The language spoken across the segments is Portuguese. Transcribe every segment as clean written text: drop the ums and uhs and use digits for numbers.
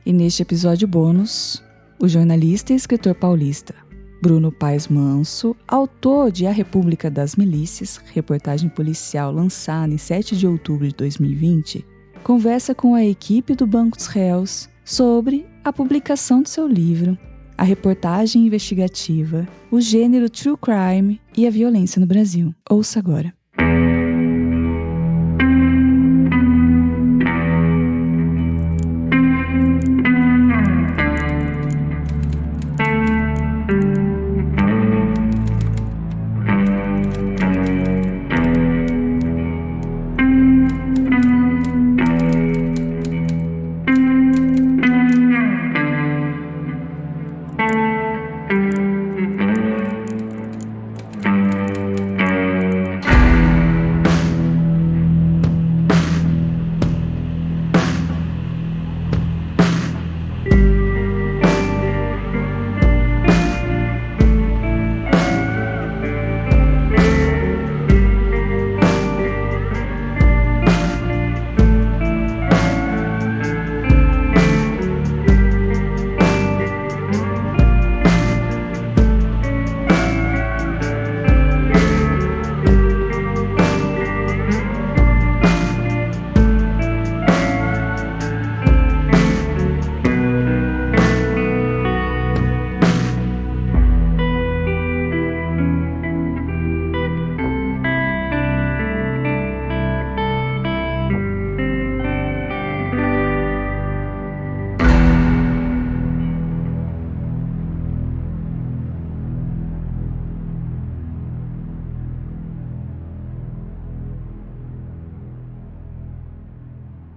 E neste episódio bônus, o jornalista e escritor paulista Bruno Paes Manso, autor de A República das Milícias, reportagem policial lançada em 7 de outubro de 2020, conversa com a equipe do Banco dos Réus sobre a publicação do seu livro, a reportagem investigativa, o gênero true crime e a violência no Brasil. Ouça agora.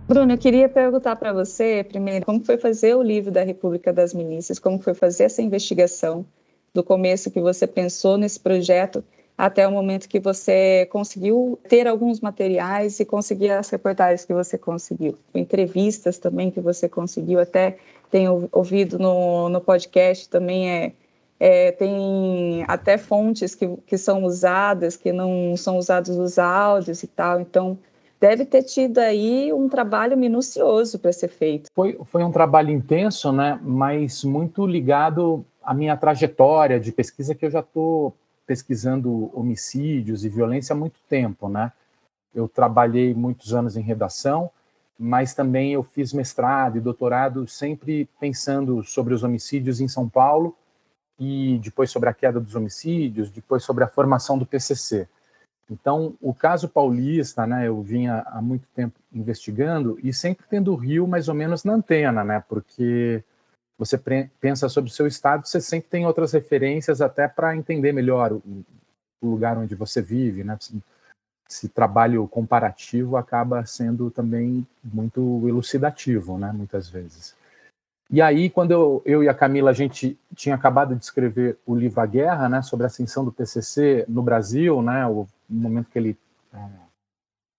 Bruno, eu queria perguntar para você, primeiro, como foi fazer o livro da República das Milícias, como foi fazer essa investigação, do começo que você pensou nesse projeto até o momento que você conseguiu ter alguns materiais e conseguir as reportagens que você conseguiu, entrevistas também que você conseguiu, até tenho ouvido no podcast também, tem até fontes que são usadas, que não são usados os áudios e tal, então deve ter tido aí um trabalho minucioso para ser feito. Foi um trabalho intenso, né? Mas muito ligado à minha trajetória de pesquisa, que eu já estou pesquisando homicídios e violência há muito tempo, né? Eu trabalhei muitos anos em redação, mas também eu fiz mestrado e doutorado sempre pensando sobre os homicídios em São Paulo e depois sobre a queda dos homicídios, depois sobre a formação do PCC. Então, o caso paulista, né, eu vinha há muito tempo investigando e sempre tendo o Rio mais ou menos na antena, né, porque você pensa sobre o seu estado, você sempre tem outras referências até para entender melhor o lugar onde você vive, né, esse trabalho comparativo acaba sendo também muito elucidativo, né, muitas vezes. E aí, quando eu e a Camila, a gente tinha acabado de escrever o livro A Guerra, né, sobre a ascensão do PCC no Brasil, né, o momento que ele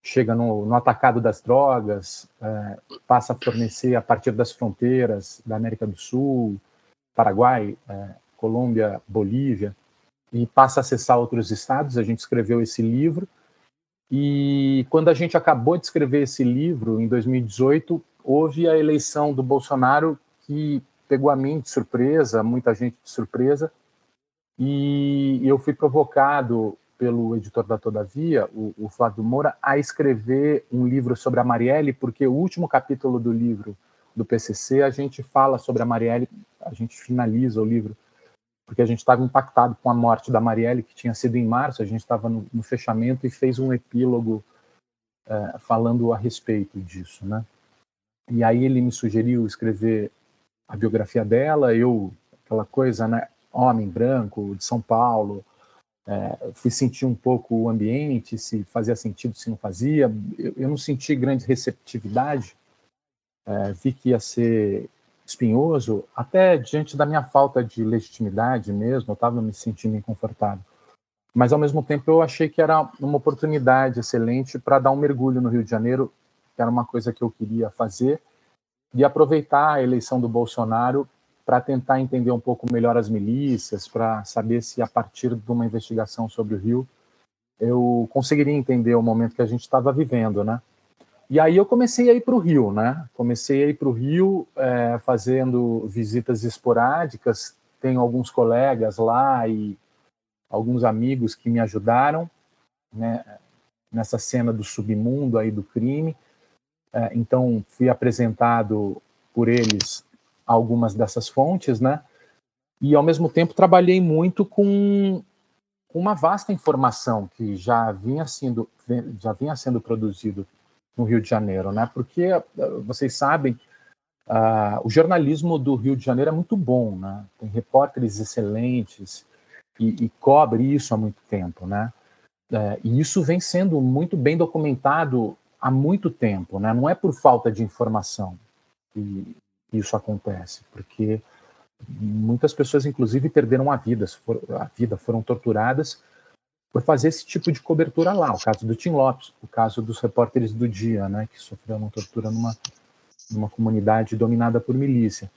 chega no atacado das drogas, passa a fornecer a partir das fronteiras da América do Sul, Paraguai, Colômbia, Bolívia, e passa a acessar outros estados. A gente escreveu esse livro, e quando a gente acabou de escrever esse livro, em 2018, houve a eleição do Bolsonaro, que pegou a mim de surpresa, muita gente de surpresa, e eu fui provocado pelo editor da Todavia, o Flávio Moura, a escrever um livro sobre a Marielle, porque o último capítulo do livro do PCC, a gente fala sobre a Marielle, a gente finaliza o livro, porque a gente estava impactado com a morte da Marielle, que tinha sido em março, a gente estava no fechamento e fez um epílogo falando a respeito disso, né? E aí ele me sugeriu escrever a biografia dela, aquela coisa, né, homem branco, de São Paulo, fui sentir um pouco o ambiente, se fazia sentido, se não fazia. Eu não senti grande receptividade, vi que ia ser espinhoso, até diante da minha falta de legitimidade mesmo, eu estava me sentindo inconfortável. Mas, ao mesmo tempo, eu achei que era uma oportunidade excelente para dar um mergulho no Rio de Janeiro, que era uma coisa que eu queria fazer, de aproveitar a eleição do Bolsonaro para tentar entender um pouco melhor as milícias, para saber se, a partir de uma investigação sobre o Rio, eu conseguiria entender o momento que a gente estava vivendo, né? E aí eu comecei a ir para o Rio, né? Comecei a ir para o Rio, fazendo visitas esporádicas. Tenho alguns colegas lá e alguns amigos que me ajudaram, né, nessa cena do submundo aí do crime. Então, fui apresentado por eles a algumas dessas fontes, né? E, ao mesmo tempo, trabalhei muito com uma vasta informação que já vinha sendo produzido no Rio de Janeiro, né? Porque, vocês sabem, o jornalismo do Rio de Janeiro é muito bom, né? Tem repórteres excelentes e cobre isso há muito tempo, né? E isso vem sendo muito bem documentado há muito tempo, né? Não é por falta de informação que isso acontece, porque muitas pessoas, inclusive, perderam a vida, foram torturadas por fazer esse tipo de cobertura lá. O caso do Tim Lopes, o caso dos repórteres do Dia, né, que sofreram tortura numa comunidade dominada por milícia.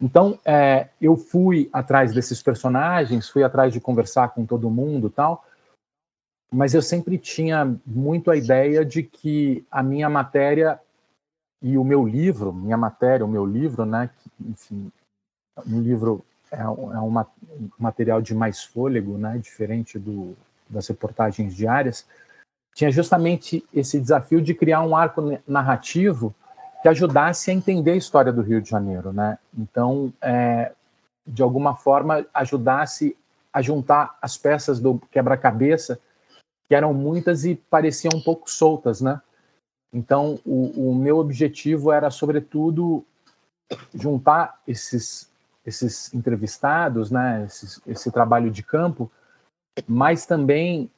Então, eu fui atrás desses personagens, fui atrás de conversar com todo mundo e tal, mas eu sempre tinha muito a ideia de que a minha matéria e o meu livro, né, que, enfim, um livro é um material de mais fôlego, né, diferente das reportagens diárias, tinha justamente esse desafio de criar um arco narrativo que ajudasse a entender a história do Rio de Janeiro, né? Então, de alguma forma, ajudasse a juntar as peças do quebra-cabeça, que eram muitas e pareciam um pouco soltas, né? Então, o meu objetivo era, sobretudo, juntar esses entrevistados, né? Esse trabalho de campo, mas também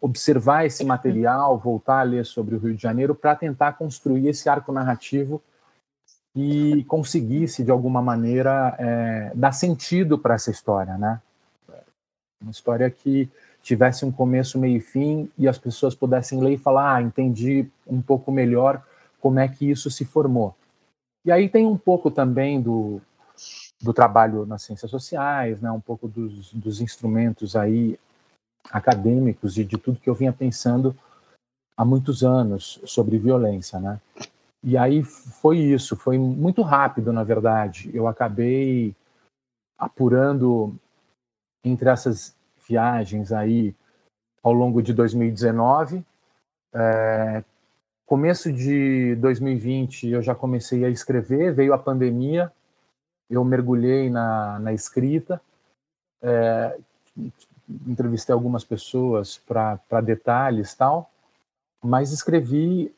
observar esse material, voltar a ler sobre o Rio de Janeiro para tentar construir esse arco narrativo e conseguisse, de alguma maneira, dar sentido para essa história, né? Uma história que tivesse um começo, meio e fim, e as pessoas pudessem ler e falar, entendi um pouco melhor como é que isso se formou. E aí tem um pouco também do trabalho nas ciências sociais, né? Um pouco dos instrumentos aí acadêmicos e de tudo que eu vinha pensando há muitos anos sobre violência, né? E aí foi isso, foi muito rápido, na verdade. Eu acabei apurando entre essas viagens aí ao longo de 2019. Começo de 2020 eu já comecei a escrever, veio a pandemia, eu mergulhei na escrita, entrevistei algumas pessoas para detalhes e tal, mas escrevi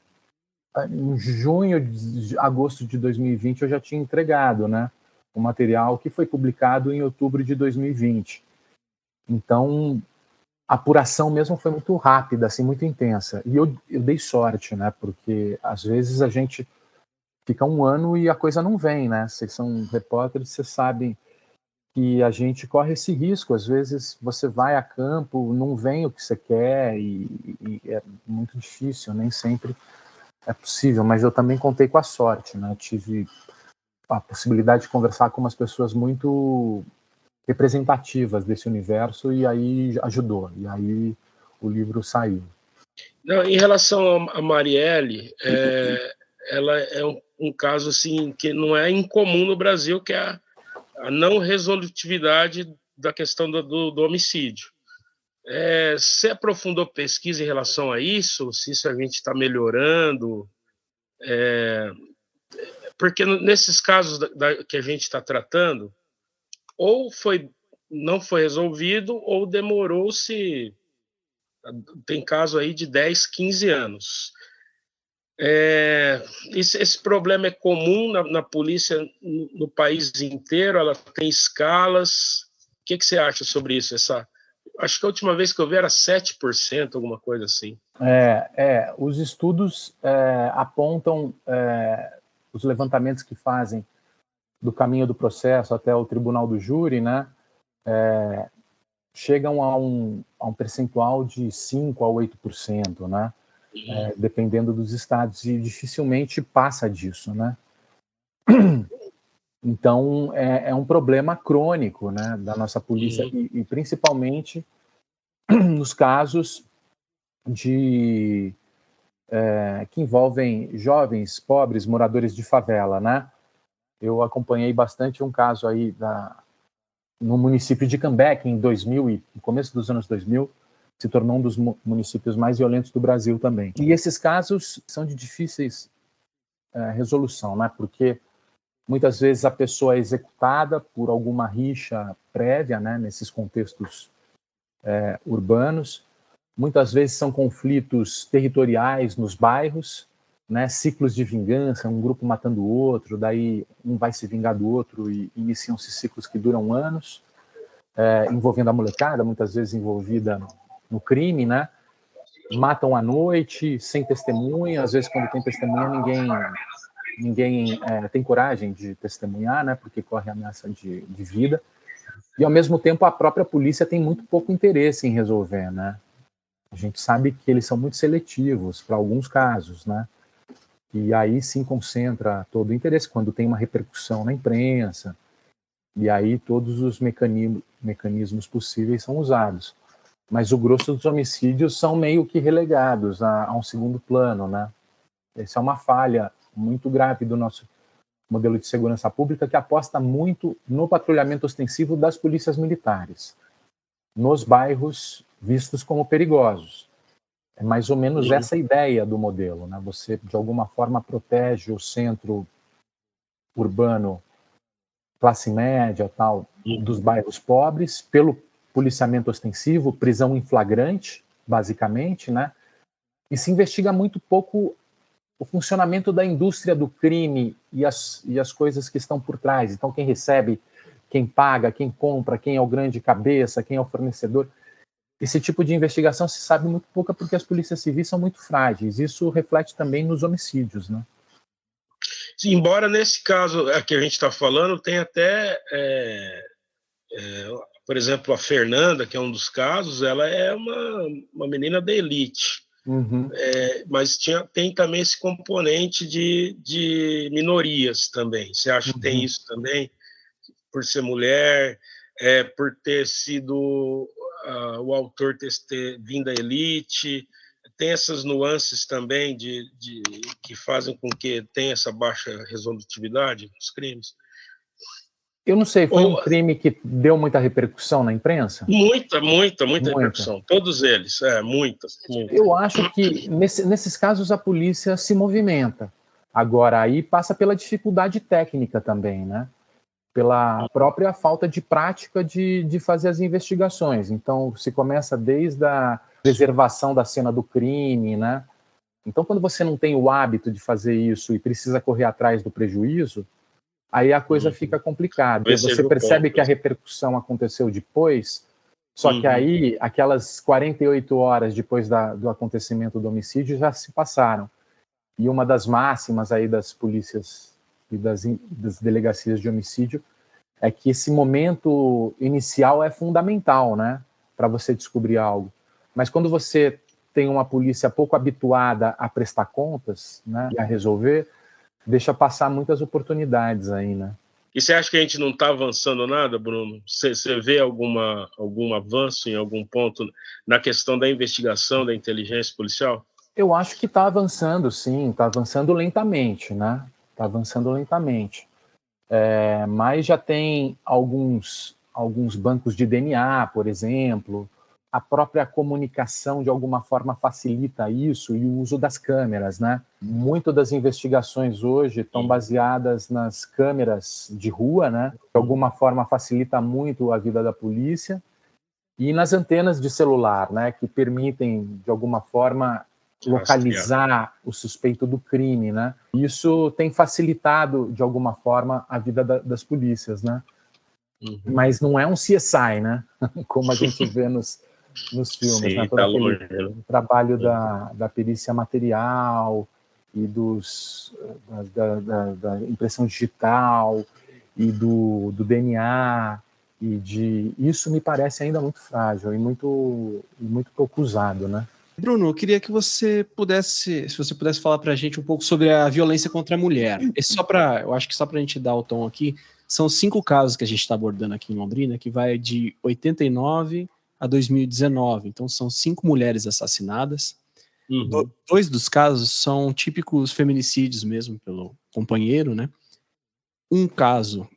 em agosto de 2020 eu já tinha entregado, né, o material que foi publicado em outubro de 2020. Então, a apuração mesmo foi muito rápida, assim, muito intensa. E eu dei sorte, né, porque às vezes a gente fica um ano e a coisa não vem, né? Vocês são repórteres, vocês sabem que a gente corre esse risco. Às vezes você vai a campo, não vem o que você quer e é muito difícil, nem sempre é possível. Mas eu também contei com a sorte, né? Tive a possibilidade de conversar com umas pessoas muito representativas desse universo e aí ajudou. E aí o livro saiu. Não, em relação a Marielle, ela é um caso assim que não é incomum no Brasil, que é a não resolutividade da questão do homicídio. Você aprofundou pesquisa em relação a isso? Se isso a gente está melhorando? Porque nesses casos que a gente está tratando, ou não foi resolvido, ou demorou-se. Tem caso aí de 10, 15 anos. Esse problema é comum na polícia no país inteiro? Ela tem escalas? O que você acha sobre isso? Acho que a última vez que eu vi era 7%, alguma coisa assim. Os estudos apontam os levantamentos que fazem do caminho do processo até o tribunal do júri, né? Chegam a um percentual de 5% a 8%, né? Dependendo dos estados, e dificilmente passa disso, né? Então, é um problema crônico, né, da nossa polícia, e principalmente nos casos de que envolvem jovens, pobres, moradores de favela, né? Eu acompanhei bastante um caso aí no município de Cambé, que em 2000 e no começo dos anos 2000 se tornou um dos municípios mais violentos do Brasil também. E esses casos são de difíceis resolução, né? Porque muitas vezes a pessoa é executada por alguma rixa prévia, né? Nesses contextos urbanos. Muitas vezes são conflitos territoriais nos bairros, né? Ciclos de vingança, um grupo matando o outro, daí um vai se vingar do outro e iniciam-se ciclos que duram anos, envolvendo a molecada, muitas vezes envolvida no crime, né? Matam à noite, sem testemunha, às vezes quando tem testemunha ninguém tem coragem de testemunhar, né? Porque corre ameaça de vida. E ao mesmo tempo a própria polícia tem muito pouco interesse em resolver, né? A gente sabe que eles são muito seletivos para alguns casos, né? E aí sim concentra todo o interesse quando tem uma repercussão na imprensa, e aí todos os mecanismos possíveis são usados. Mas o grosso dos homicídios são meio que relegados a um segundo plano, né? Essa é uma falha muito grave do nosso modelo de segurança pública, que aposta muito no patrulhamento ostensivo das polícias militares, nos bairros vistos como perigosos. É mais ou menos essa a ideia do modelo, né? Você, de alguma forma, protege o centro urbano, classe média, tal, dos bairros pobres, pelo policiamento ostensivo, prisão em flagrante, basicamente, né? E se investiga muito pouco o funcionamento da indústria do crime e as coisas que estão por trás. Então, quem recebe, quem paga, quem compra, quem é o grande cabeça, quem é o fornecedor. Esse tipo de investigação se sabe muito pouca porque as polícias civis são muito frágeis. Isso reflete também nos homicídios, né? Sim, embora nesse caso que a gente está falando, tem até, por exemplo, a Fernanda, que é um dos casos, ela é uma menina da elite. Uhum. Mas tem também esse componente de minorias também. Você acha que tem isso também? Por ser mulher, por ter sido o autor ter vindo da elite, tem essas nuances também que fazem com que tenha essa baixa resolutividade dos crimes? Eu não sei, foi um crime que deu muita repercussão na imprensa? Muita repercussão, todos eles, muita. Eu acho que nesses casos a polícia se movimenta. Agora, aí passa pela dificuldade técnica também, né? Pela própria falta de prática de fazer as investigações. Então, se começa desde a preservação da cena do crime, né? Então, quando você não tem o hábito de fazer isso e precisa correr atrás do prejuízo, aí a coisa fica complicada. Você percebe que a repercussão aconteceu depois, só que aí, aquelas 48 horas depois do acontecimento do homicídio já se passaram. E uma das máximas aí das polícias e das delegacias de homicídio é que esse momento inicial é fundamental, né, para você descobrir algo. Mas quando você tem uma polícia pouco habituada a prestar contas, né, e a resolver, deixa passar muitas oportunidades aí, né? E você acha que a gente não está avançando nada, Bruno? Você vê algum avanço em algum ponto na questão da investigação, da inteligência policial? Eu acho que está avançando, sim. Está avançando lentamente, né? Está avançando lentamente. Mas já tem alguns bancos de DNA, por exemplo. A própria comunicação, de alguma forma, facilita isso, e o uso das câmeras, né? Muito das investigações hoje estão baseadas nas câmeras de rua, né? De alguma forma facilita muito a vida da polícia, e nas antenas de celular, né? Que permitem, de alguma forma, localizar o suspeito do crime, né? Isso tem facilitado, de alguma forma, a vida das polícias, né? Mas não é um CSI, né? Como a gente vê nos filmes, sim, né? Todo aquele trabalho da perícia material e da impressão digital e do DNA, isso me parece ainda muito frágil e muito pouco usado, né? Bruno, eu queria que se você pudesse falar para a gente um pouco sobre a violência contra a mulher. Eu acho que só para a gente dar o tom aqui, são 5 casos que a gente está abordando aqui em Londrina, que vai de 89 a 2019. Então, são 5 mulheres assassinadas. Dois dos casos são típicos feminicídios mesmo, pelo companheiro, né? Um caso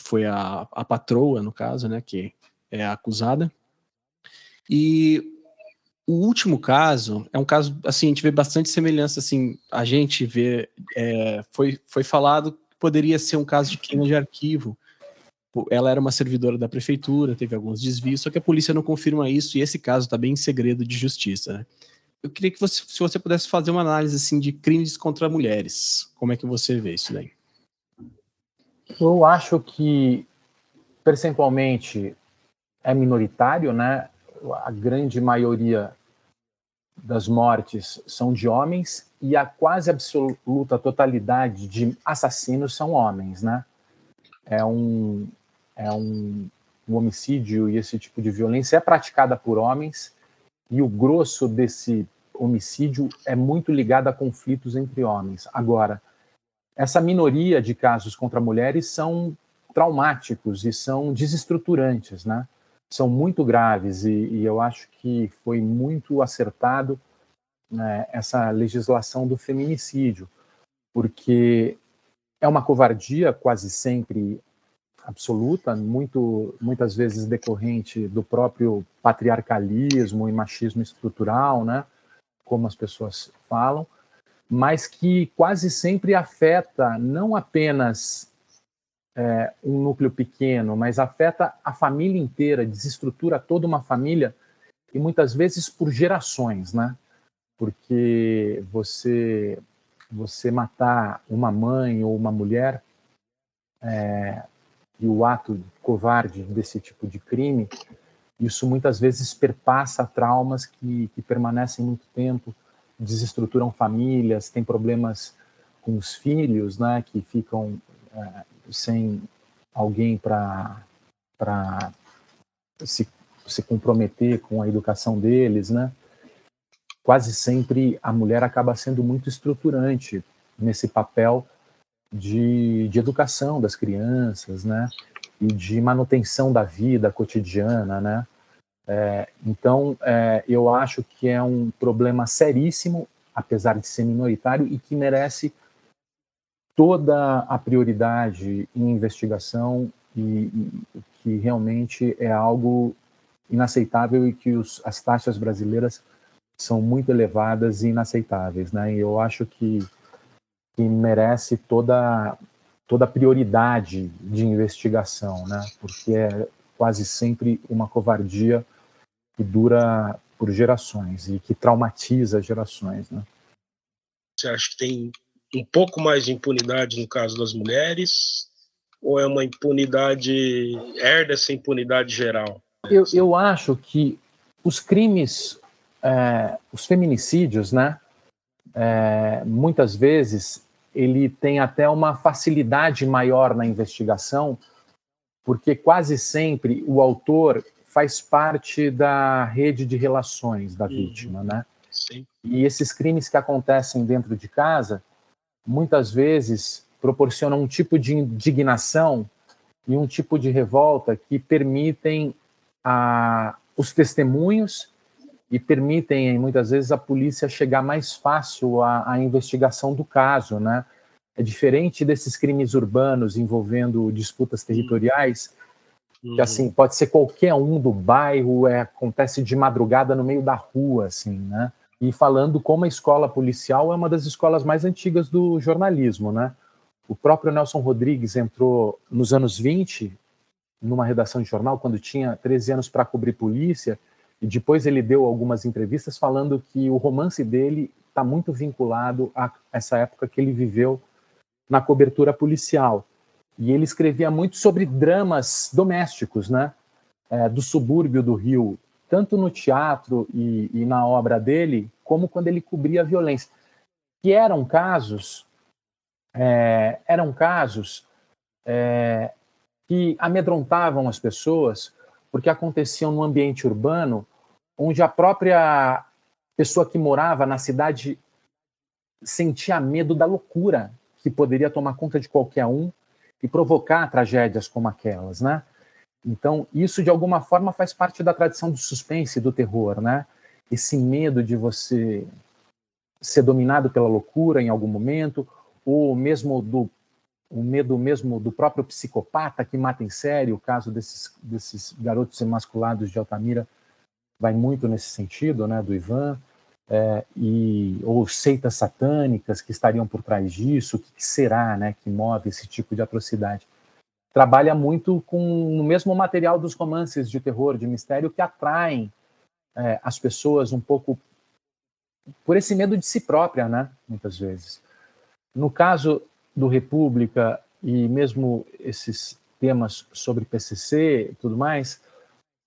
foi a patroa, no caso, né, que é a acusada. E o último caso é um caso, assim, a gente vê bastante semelhança, assim, a gente vê, foi falado que poderia ser um caso de queima de arquivo. Ela era uma servidora da prefeitura, teve alguns desvios, só que a polícia não confirma isso, e esse caso está bem em segredo de justiça, né? Eu queria que se você pudesse fazer uma análise, assim, de crimes contra mulheres, como é que você vê isso daí? Eu acho que, percentualmente, é minoritário, né? A grande maioria das mortes são de homens e a quase absoluta totalidade de assassinos são homens, né? O homicídio e esse tipo de violência é praticada por homens e o grosso desse homicídio é muito ligado a conflitos entre homens. Agora, essa minoria de casos contra mulheres são traumáticos e são desestruturantes, né? São muito graves e eu acho que foi muito acertado, né, essa legislação do feminicídio, porque é uma covardia quase sempre absoluta, muitas vezes decorrente do próprio patriarcalismo e machismo estrutural, né, como as pessoas falam, mas que quase sempre afeta não apenas um núcleo pequeno, mas afeta a família inteira, desestrutura toda uma família e muitas vezes por gerações, né? Porque você matar uma mãe ou uma mulher e o ato covarde desse tipo de crime, isso muitas vezes perpassa traumas que permanecem muito tempo, desestruturam famílias, tem problemas com os filhos, né, que ficam sem alguém para se comprometer com a educação deles, né? Quase sempre a mulher acaba sendo muito estruturante nesse papel de educação das crianças, né? E de manutenção da vida cotidiana, né? Então, eu acho que é um problema seríssimo, apesar de ser minoritário, e que merece toda a prioridade em investigação e que realmente é algo inaceitável e que as taxas brasileiras são muito elevadas e inaceitáveis, né? E eu acho que merece toda a prioridade de investigação, né? Porque é quase sempre uma covardia que dura por gerações e que traumatiza gerações, né? Você acha que tem um pouco mais de impunidade no caso das mulheres, ou é uma impunidade, herda essa impunidade geral? Eu acho que os crimes, os feminicídios, né, muitas vezes ele tem até uma facilidade maior na investigação, porque quase sempre o autor faz parte da rede de relações da vítima, né? Sim. E esses crimes que acontecem dentro de casa, muitas vezes proporcionam um tipo de indignação e um tipo de revolta que permitem os testemunhos e permitem, muitas vezes, a polícia chegar mais fácil à investigação do caso, né? É diferente desses crimes urbanos envolvendo disputas territoriais, que, assim, pode ser qualquer um do bairro, acontece de madrugada no meio da rua, assim, né? E falando como a escola policial é uma das escolas mais antigas do jornalismo, né? O próprio Nelson Rodrigues entrou nos anos 20, numa redação de jornal, quando tinha 13 anos para cobrir polícia, e depois ele deu algumas entrevistas falando que o romance dele está muito vinculado a essa época que ele viveu na cobertura policial. E ele escrevia muito sobre dramas domésticos, né? Do subúrbio do Rio, tanto no teatro e na obra dele, como quando ele cobria a violência. Que eram casos que amedrontavam as pessoas, porque aconteciam no ambiente urbano, onde a própria pessoa que morava na cidade sentia medo da loucura que poderia tomar conta de qualquer um e provocar tragédias como aquelas, né? Então, isso, de alguma forma, faz parte da tradição do suspense e do terror, né? esse medo de você ser dominado pela loucura em algum momento, ou mesmo o medo mesmo do próprio psicopata que mata em série. O caso desses garotos emasculados de Altamira vai muito nesse sentido, né, do Ivan, ou seitas satânicas que estariam por trás disso. O que será, né, que move esse tipo de atrocidade? Trabalha muito com o mesmo material dos romances de terror, de mistério, que atraem as pessoas um pouco por esse medo de si própria, né, muitas vezes. No caso do República e mesmo esses temas sobre PCC e tudo mais,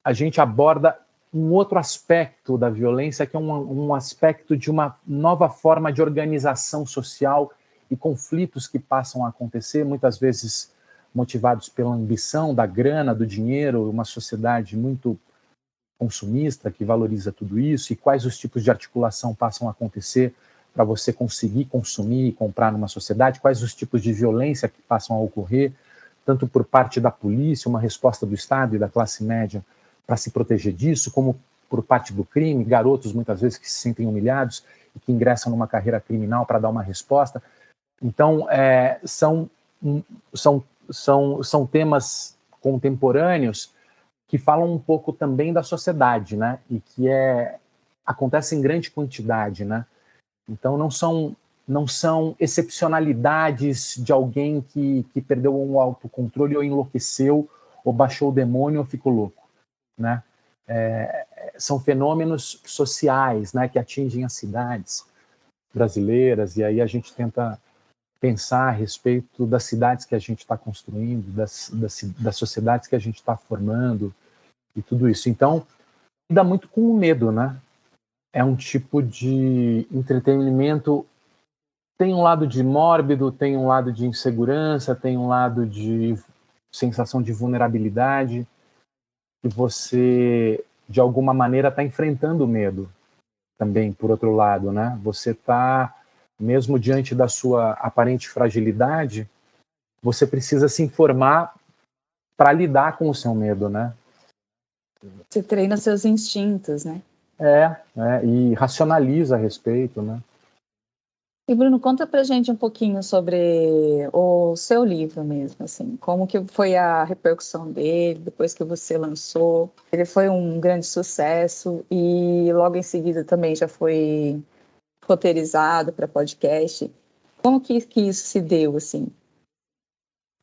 a gente aborda um outro aspecto da violência, que é um aspecto de uma nova forma de organização social e conflitos que passam a acontecer, muitas vezes motivados pela ambição da grana, do dinheiro, uma sociedade muito consumista que valoriza tudo isso, e quais os tipos de articulação passam a acontecer para você conseguir consumir e comprar numa sociedade, quais os tipos de violência que passam a ocorrer, tanto por parte da polícia, uma resposta do Estado e da classe média para se proteger disso, como por parte do crime, garotos muitas vezes que se sentem humilhados e que ingressam numa carreira criminal para dar uma resposta. Então, são temas contemporâneos que falam um pouco também da sociedade, né? E que acontece em grande quantidade, né? Então não são excepcionalidades de alguém que perdeu um autocontrole ou enlouqueceu, ou baixou o demônio ou ficou louco, né? São fenômenos sociais, né, que atingem as cidades brasileiras, e aí a gente tenta pensar a respeito das cidades que a gente está construindo, das sociedades que a gente está formando, e tudo isso. Então, lida muito com o medo, né? É um tipo de entretenimento, tem um lado de mórbido, tem um lado de insegurança, tem um lado de sensação de vulnerabilidade, e você, de alguma maneira, está enfrentando o medo também, por outro lado, né? Você está, mesmo diante da sua aparente fragilidade, você precisa se informar para lidar com o seu medo, né? Você treina seus instintos, né? E racionaliza a respeito, né? E Bruno, conta pra gente um pouquinho sobre o seu livro mesmo, assim, como que foi a repercussão dele depois que você lançou. Ele foi um grande sucesso e logo em seguida também já foi roteirizado para podcast. Como que isso se deu, assim?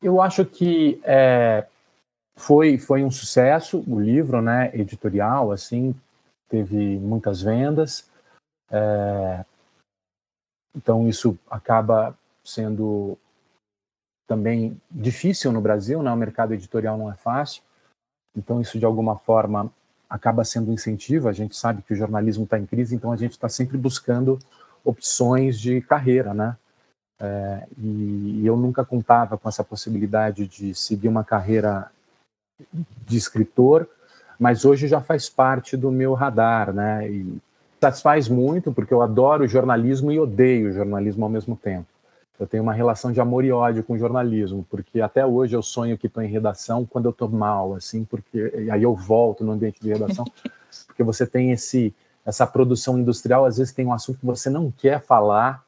Eu acho que foi um sucesso o livro, né, editorial, assim, teve muitas vendas, então isso acaba sendo também difícil no Brasil, né, o mercado editorial não é fácil, então isso de alguma forma acaba sendo um incentivo. A gente sabe que o jornalismo está em crise, então a gente está sempre buscando opções de carreira, né? E eu nunca contava com essa possibilidade de seguir uma carreira de escritor, mas hoje já faz parte do meu radar, né? E satisfaz muito, porque eu adoro o jornalismo e odeio o jornalismo ao mesmo tempo. Eu tenho uma relação de amor e ódio com o jornalismo, porque até hoje eu sonho que estou em redação quando eu estou mal, assim, porque aí eu volto no ambiente de redação, porque você tem essa produção industrial, às vezes tem um assunto que você não quer falar,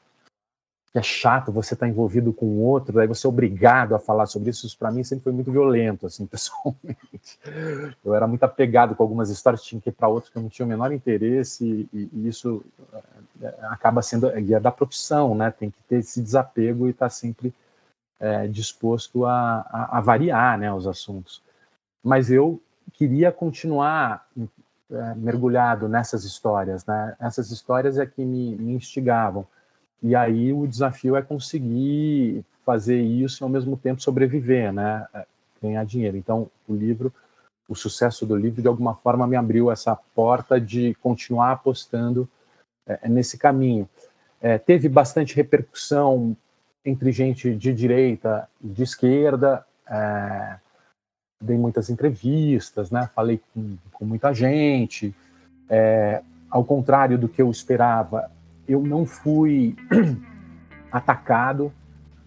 que é chato, você está envolvido com o outro, daí você é obrigado a falar sobre isso. Isso para mim sempre foi muito violento, assim, pessoalmente. Eu era muito apegado com algumas histórias, tinha que ir para outras que eu não tinha o menor interesse, e isso acaba sendo, é da profissão, né? Tem que ter esse desapego e estar sempre disposto a variar, né, os assuntos. Mas eu queria continuar mergulhado nessas histórias, né? Essas histórias é que me instigavam. E aí o desafio é conseguir fazer isso e ao mesmo tempo sobreviver, né? Ganhar dinheiro. Então o sucesso do livro de alguma forma me abriu essa porta de continuar apostando nesse caminho. Teve bastante repercussão entre gente de direita e de esquerda, dei muitas entrevistas, né? Falei com muita gente, ao contrário do que eu esperava, eu não fui atacado.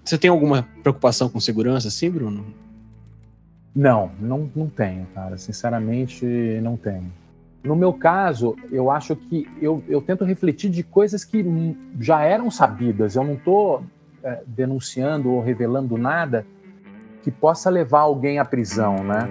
Você tem alguma preocupação com segurança, assim, Bruno? Não tenho, cara. Sinceramente, não tenho. No meu caso, eu acho que eu tento refletir de coisas que já eram sabidas. Eu não estou denunciando ou revelando nada que possa levar alguém à prisão, né?